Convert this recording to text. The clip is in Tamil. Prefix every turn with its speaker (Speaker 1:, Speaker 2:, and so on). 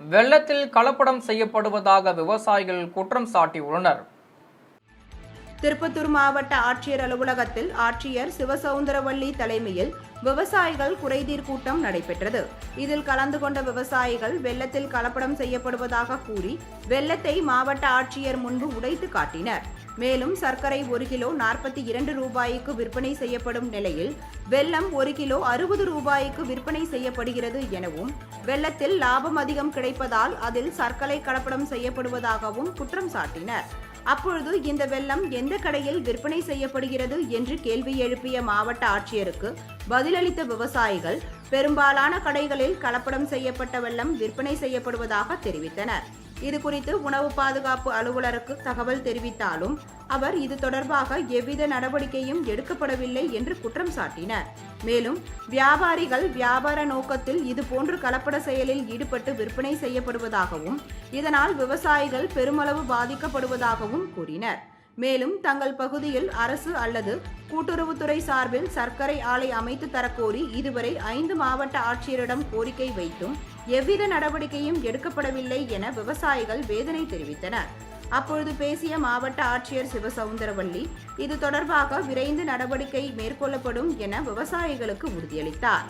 Speaker 1: வெள்ளத்தில் கலப்படம் செய்யப்படுவதாக விவசாயிகள் குற்றம் சாட்டியுள்ளனர்.
Speaker 2: திருப்பத்தூர் மாவட்ட ஆட்சியர் அலுவலகத்தில் ஆட்சியர் சிவசவுந்தரவள்ளி தலைமையில் விவசாயிகள் குறைதீர் கூட்டம் நடைபெற்றது. இதில் கலந்து கொண்ட விவசாயிகள் வெள்ளத்தில் கலப்படம் செய்யப்படுவதாக கூறி வெள்ளத்தை மாவட்ட ஆட்சியர் முன்பு உடைத்து காட்டினர். மேலும் சர்க்கரை 1 கிலோ 42 ரூபாய்க்கு விற்பனை செய்யப்படும் நிலையில் வெல்லம் 1 கிலோ 60 ரூபாய்க்கு விற்பனை செய்யப்படுகிறது எனவும், வெள்ளத்தில் லாபம் அதிகம் கிடைப்பதால் அதில் சர்க்கரை கலப்படம் செய்யப்படுவதாகவும் குற்றம் சாட்டினர். அப்பொழுது இந்த வெல்லம் எந்த கடையில் விற்பனை செய்யப்படுகிறது என்று கேள்வி எழுப்பிய மாவட்ட ஆட்சியருக்கு பதிலளித்த விவசாயிகள் பெரும்பாலான கடைகளில் கலப்படம் செய்யப்பட்ட வெல்லம் விற்பனை செய்யப்படுவதாக தெரிவித்தனர். இதுகுறித்து உணவு பாதுகாப்பு அலுவலருக்கு தகவல் தெரிவித்தாலும் அவர் இது தொடர்பாக எவ்வித நடவடிக்கையும் எடுக்கப்படவில்லை என்று குற்றம் சாட்டினர். மேலும் வியாபாரிகள் வியாபார நோக்கத்தில் இதுபோன்று கலப்பட செயலில் ஈடுபட்டு விற்பனை செய்யப்படுவதாகவும், இதனால் விவசாயிகள் பெருமளவு பாதிக்கப்படுவதாகவும் கூறினர். மேலும் தங்கள் பகுதியில் அரசு அல்லது கூட்டுறவுத்துறை சார்பில் சர்க்கரை ஆலை அமைத்து தரக்கோரி இதுவரை 5 மாவட்ட ஆட்சியரிடம் கோரிக்கை வைத்தும் எவ்வித நடவடிக்கையும் எடுக்கப்படவில்லை என விவசாயிகள் வேதனை தெரிவித்தனர். அப்பொழுது பேசிய மாவட்ட ஆட்சியர் சிவசவுந்தரவள்ளி இது தொடர்பாக விரைந்து நடவடிக்கை மேற்கொள்ளப்படும் என விவசாயிகளுக்கு உறுதியளித்தார்.